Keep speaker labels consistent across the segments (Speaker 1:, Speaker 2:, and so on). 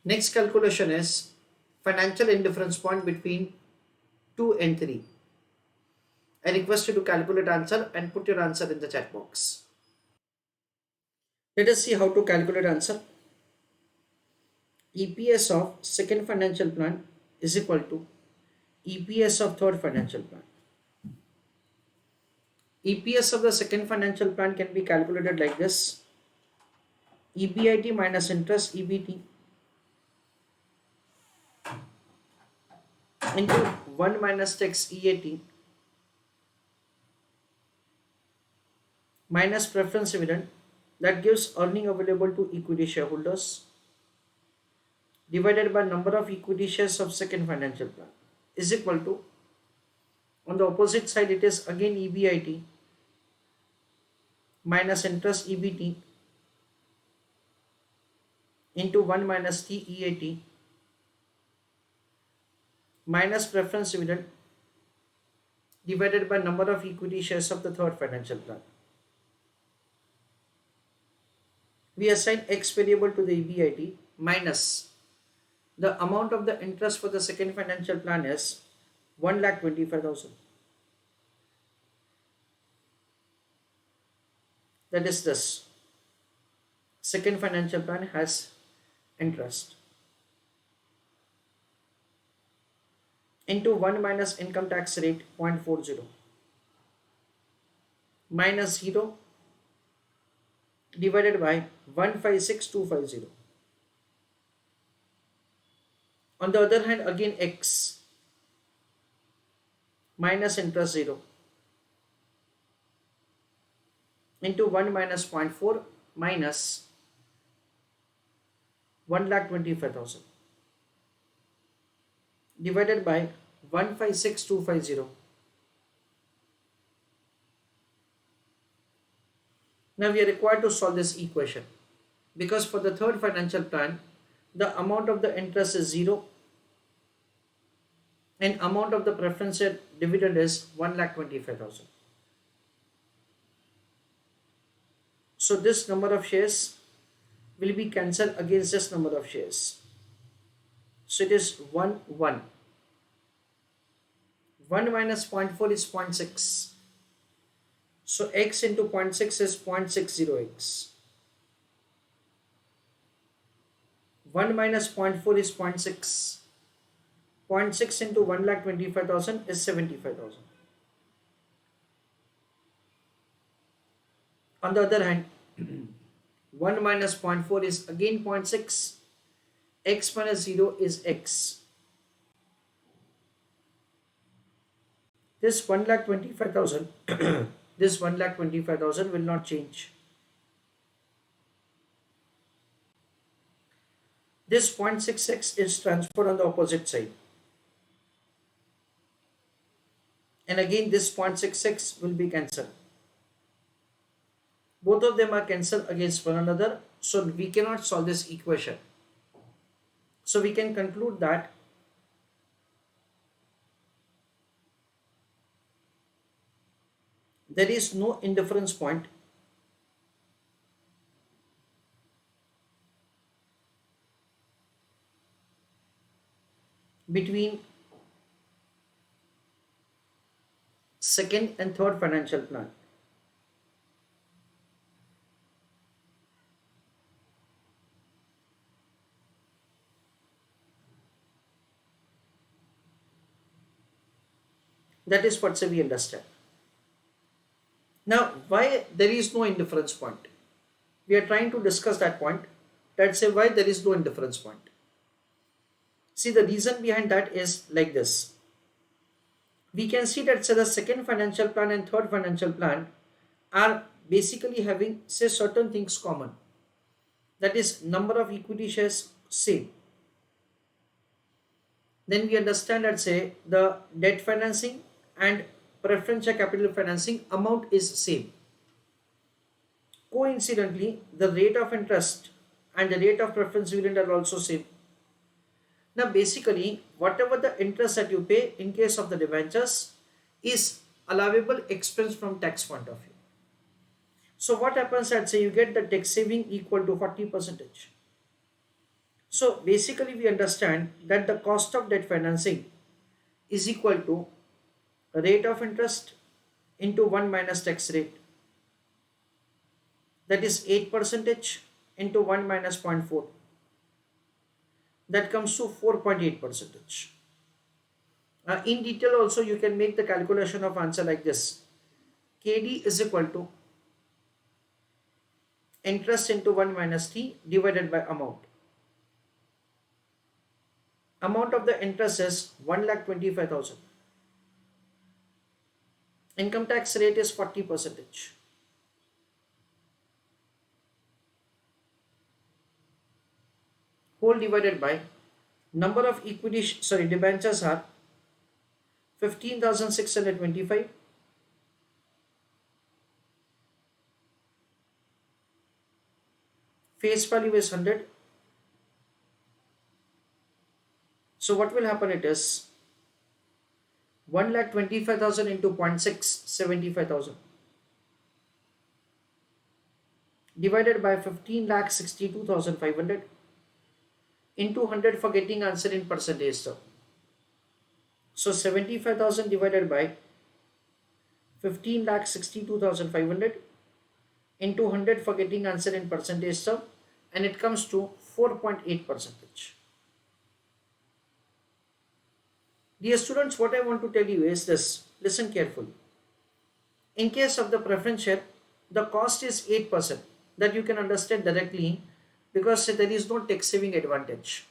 Speaker 1: Next calculation is financial indifference point between 2 and 3. I request you to calculate answer and put your answer in the chat box. Let us see how to calculate answer. EPS of second financial plan is equal to EPS of third financial plan. EPS of the second financial plan can be calculated like this: EBIT minus interest EBT into 1 minus tax EAT minus preference dividend, that gives earning available to equity shareholders, divided by number of equity shares of second financial plan, is equal to, on the opposite side it is again EBIT minus interest EBT into 1 minus TEAT minus preference dividend divided by number of equity shares of the third financial plan. We assign X variable to the EBIT minus the amount of the interest for the second financial plan is 1,25,000. That is this. Second financial plan has interest into 1 minus income tax rate 0.40 minus 0 divided by 156,250. On the other hand, again X minus interest 0 into 1 minus 0.4 minus 1,25,000 divided by 156,250. Now we are required to solve this equation, because for the third financial plan the amount of the interest is 0 and amount of the preference dividend is 1,25,000. So this number of shares will be cancelled against this number of shares. So it is 1 1. 1 minus 0.4 is 0.6. So X into 0.6 is 0.60X. 1 minus 0.4 is 0.6. 0.6 into 1,25,000 is 75,000. On the other hand, 1 minus 0.4 is again 0.6. X minus 0 is X. This 1,25,000 this 1,25,000 will not change. This 0.6x is transferred on the opposite side. And again this 0.66 will be cancelled. Both of them are cancelled against one another, so we cannot solve this equation. So we can conclude that there is no indifference point between second and third financial plan. That is what we understand. Now, why there is no indifference point? We are trying to discuss that point. Let's say why there is no indifference point. See, the reason behind that is like this. We can see that say the second financial plan and third financial plan are basically having say certain things common. That is, number of equity shares same. Then we understand that say the debt financing and preferential capital financing amount is same. Coincidentally, the rate of interest and the rate of preference dividend are also same. Now basically, whatever the interest that you pay in case of the debentures is allowable expense from tax point of view. So what happens, let's say you get the tax saving equal to 40%. So basically we understand that the cost of debt financing is equal to rate of interest into 1 minus tax rate, that is 8 percentage into 1 minus 0.4, that comes to 4.8 percentage. In detail also you can make the calculation of answer like this. KD is equal to interest into 1 minus T divided by amount. Amount of the interest is 1,25,000. Income tax rate is 40 percentage. Whole divided by number of debentures are 15,625. Face value is 100. So what will happen, it is 1,25,000 into 0.6, 75,000 divided by 15,62,500 into 100 for getting answer in percentage term. So 75,000 divided by 15,62,500 into 100 for getting answer in percentage term, and it comes to 4.8 percentage. Dear students, what I want to tell you is this, listen carefully. In case of the preference share, the cost is 8%, that you can understand directly because there is no tax saving advantage.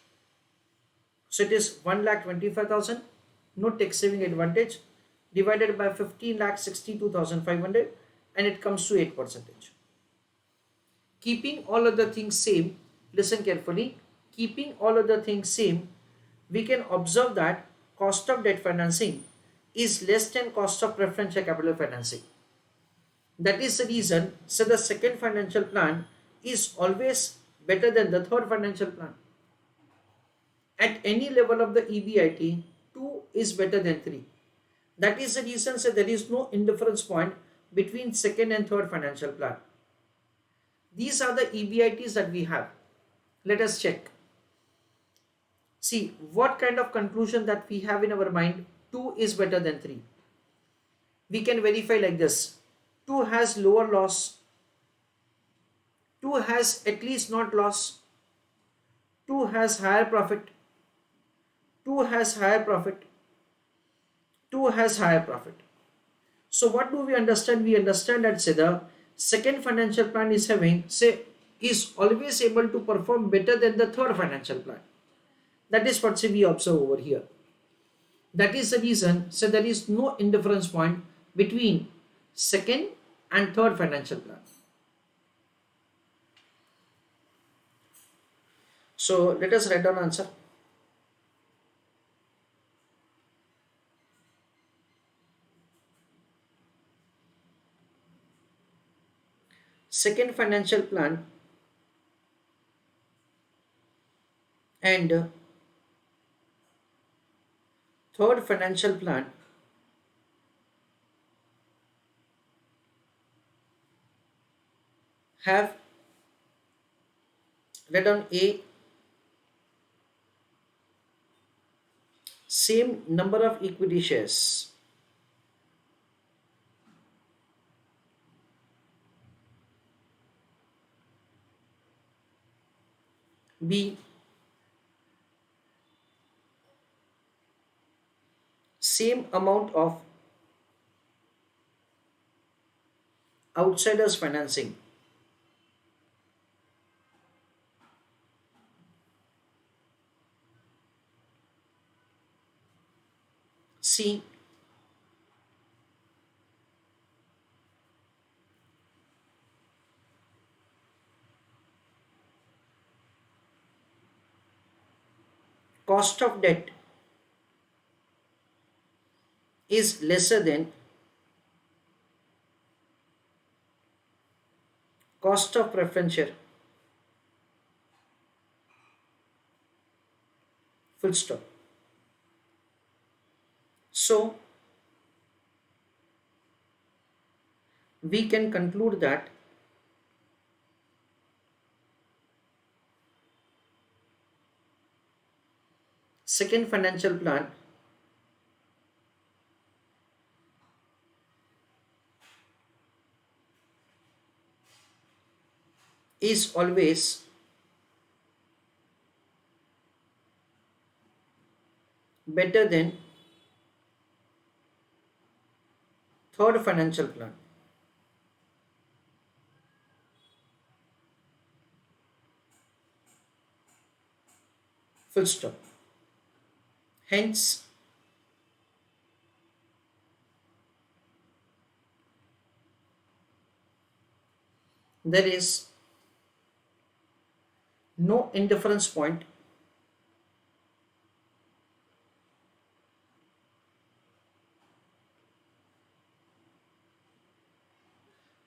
Speaker 1: So it is 1,25,000, no tax saving advantage, divided by 15,62,500, and it comes to 8 percentage. Keeping all other things same, listen carefully, keeping all other things same, we can observe that cost of debt financing is less than cost of preferential capital financing. That is the reason, so the second financial plan is always better than the third financial plan. At any level of the EBIT, 2 is better than 3. That is the reason, so there is no indifference point between second and third financial plan. These are the EBITs that we have. Let us check. See what kind of conclusion that we have in our mind. 2 is better than 3. We can verify like this. 2 has lower loss. 2 has at least not loss. 2 has higher profit. 2 has higher profit. 2 has higher profit. So what do we understand? We understand that say the second financial plan is always able to perform better than the third financial plan. That is what we observe over here. That is the reason, so there is no indifference point between second and third financial plan. So let us write down answer. Second financial plan and third financial plan have, write down A, same number of equity shares. B, same amount of outsiders financing. C, cost of debt is lesser than cost of preference share. Full stop. So we can conclude that Second financial plan is always better than third financial plan. Full stop. Hence, there is no indifference point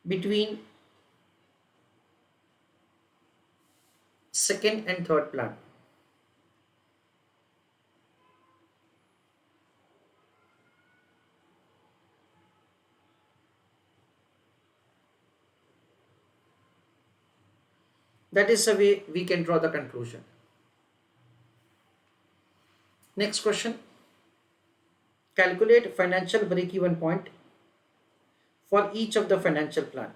Speaker 1: between second and third plan. That is the way we can draw the conclusion. Next question. Calculate financial break-even point for each of the financial plan.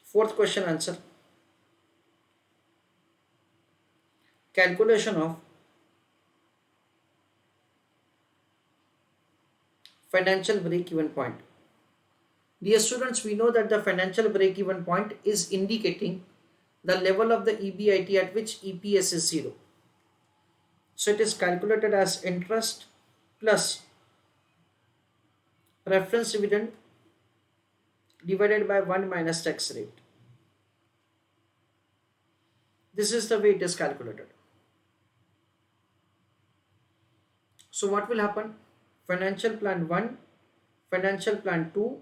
Speaker 1: Fourth question answer. Calculation of financial break-even point. Dear students, we know that the financial break-even point is indicating the level of the EBIT at which EPS is 0. So it is calculated as interest plus preference dividend divided by 1 minus tax rate. This is the way it is calculated. So what will happen? Financial plan 1, financial plan 2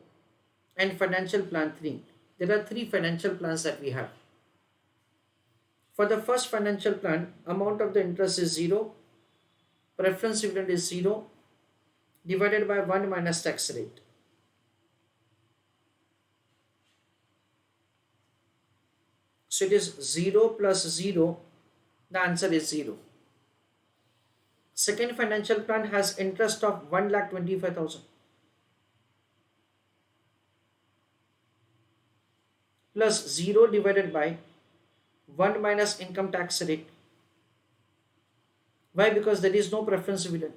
Speaker 1: and financial plan 3. There are 3 financial plans that we have. For the first financial plan, amount of the interest is 0, preference dividend is 0, divided by 1 minus tax rate. So it is 0 plus 0, the answer is 0. Second financial plan has interest of 1,25,000 plus 0 divided by 1 minus income tax rate. Why? Because there is no preference dividend.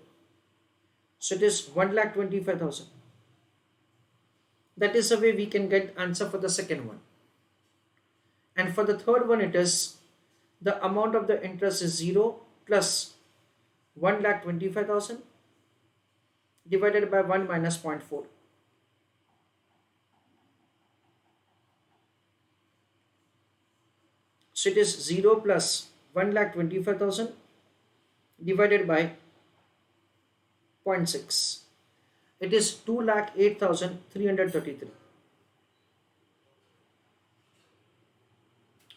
Speaker 1: So it is 1,25,000. That is the way we can get answer for the second one. And for the third one, it is the amount of the interest is 0 plus 1,25,000 divided by 1 minus 0.4. So it is 0 plus 1,25,000 divided by 0.6. It is 2,08,333.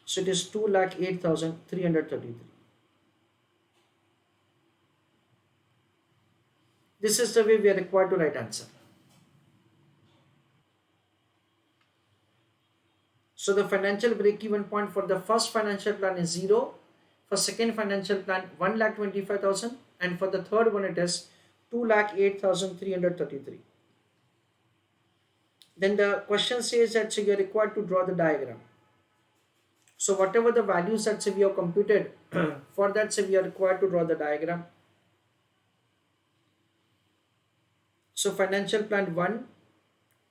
Speaker 1: So it is 2,08,333. This is the way we are required to write answer. So the financial break-even point for the first financial plan is 0. For second financial plan, 1,25,000, and for the third one it is 2,08,333. Then the question says that so you are required to draw the diagram. So whatever the values that say we have computed, for that say we are required to draw the diagram. So financial plan 1,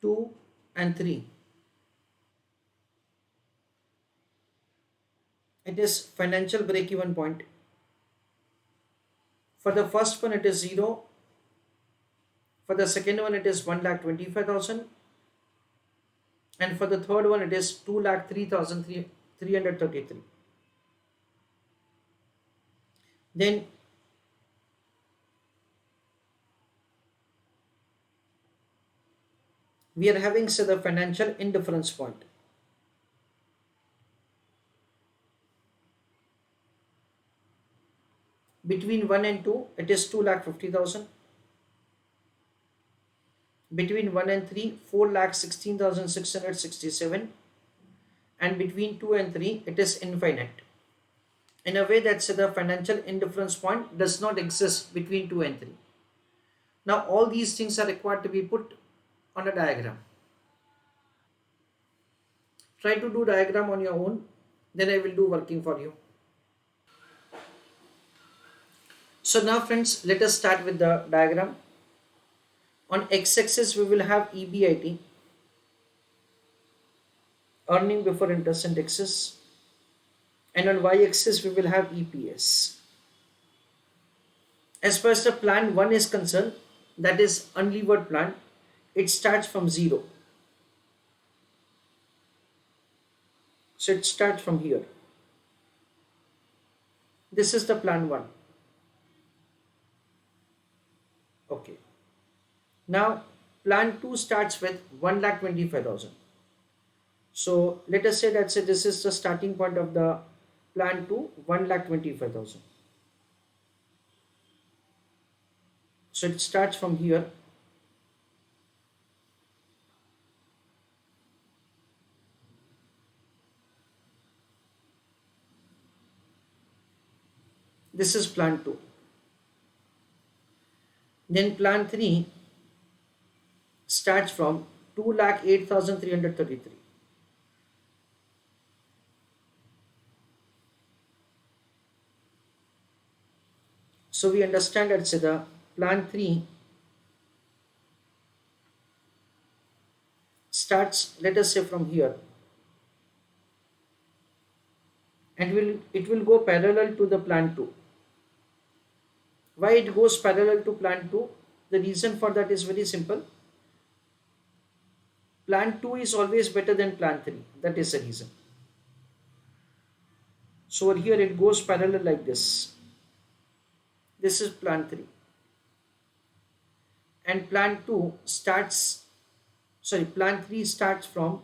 Speaker 1: 2 and 3. It is financial break-even point. For the first one it is 0. For the second one it is 1,25,000. And for the third one it is 2,03,333. Then we are having say the financial indifference point. Between 1 and 2 it is 2,50,000. Between 1 and 3, 4,16,667. and between 2 and 3 it is infinite, in a way that the financial indifference point does not exist between 2 and 3. Now all these things are required to be put on a diagram. Try to do diagram on your own, then I will do working for you. So now friends, let us start with the diagram. On x-axis we will have EBIT, earning before interest and taxes, and on y-axis we will have EPS. As far as the plan 1 is concerned, that is unlevered plan, it starts from 0. So it starts from here. This is the plan 1. Okay. Now plan 2 starts with 1,25,000. So let us say that this is the starting point of the plan 2, 1,25,000. So it starts from here. This is plan 2. Then plan 3 starts from 2,08,333. So we understand that the plan 3 starts, let us say, from here, and it will go parallel to the plan 2. Why it goes parallel to plan 2? The reason for that is very simple. Plan 2 is always better than plan 3. That is the reason. So over here it goes parallel like this. This is plan 3. And plan 3 starts from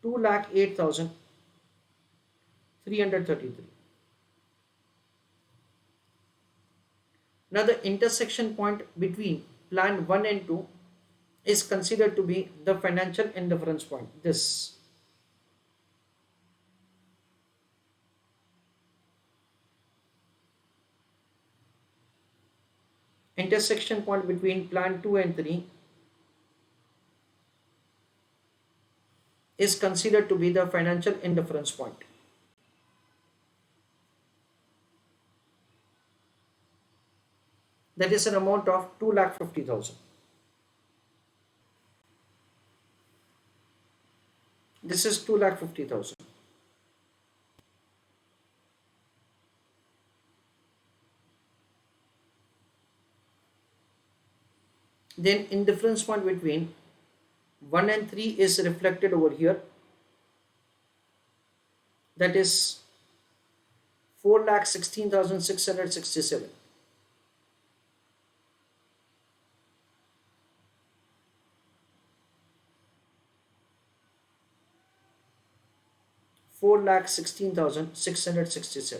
Speaker 1: 2,08,333. Now the intersection point between plan 1 and 2 is considered to be the financial indifference point. This. Intersection point between plan 2 and 3 is considered to be the financial indifference point. That is an amount of 2,50,000. This is 2,50,000. Then indifference point between 1 and 3 is reflected over here. That is 4,16,667. $4,16,667.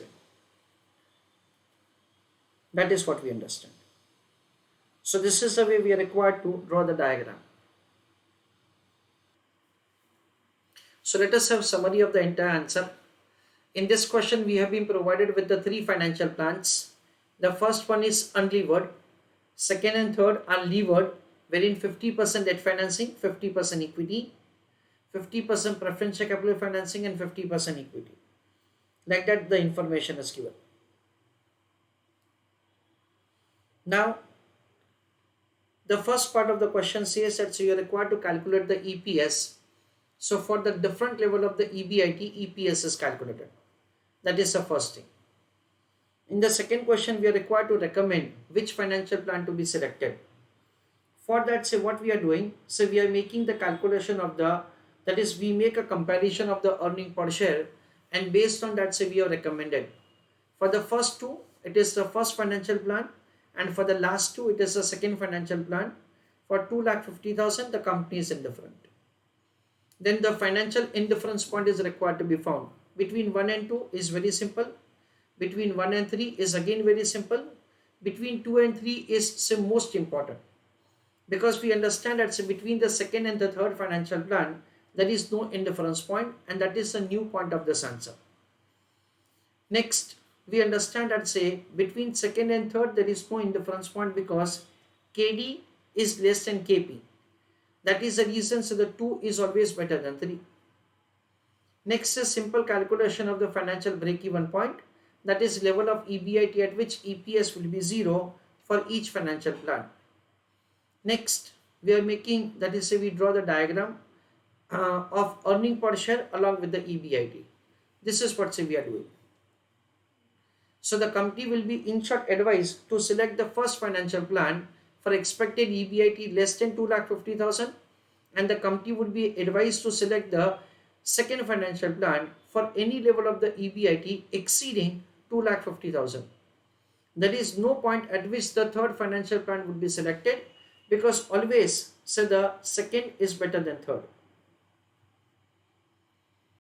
Speaker 1: That is what we understand. So this is the way we are required to draw the diagram. So let us have summary of the entire answer. In this question we have been provided with the 3 financial plans. The first one is unlevered. Second and third are levered, wherein 50% debt financing, 50% equity, 50% preferential capital financing and 50% equity. Like that the information is given. Now the first part of the question says that you are required to calculate the EPS. So for the different level of the EBIT, EPS is calculated. That is the first thing. In the second question, we are required to recommend which financial plan to be selected. For that, what we are doing, we are making the calculation of that is, we make a comparison of the earning per share, and based on that, we are recommended. For the first 2, it is the first financial plan, and for the last 2, it is the second financial plan. For 2,50,000, the company is indifferent. Then the financial indifference point is required to be found. Between 1 and 2 is very simple. Between 1 and 3 is again very simple. Between 2 and 3 is most important. Because we understand that between the second and the third financial plan, there is no indifference point, and that is a new point of this answer. Next, we understand that say between second and third there is no indifference point because KD is less than KP. That is the reason, so the 2 is always better than 3. Next is simple calculation of the financial break-even point, that is level of EBIT at which EPS will be 0 for each financial plan. Next, we are making, that is say we draw the diagram of earning per share along with the EBIT. This is what say we are doing. So the company will be in short advised to select the first financial plan for expected EBIT less than 2,50,000, and the company would be advised to select the second financial plan for any level of the EBIT exceeding 2,50,000. There is no point at which the third financial plan would be selected because always say the second is better than third.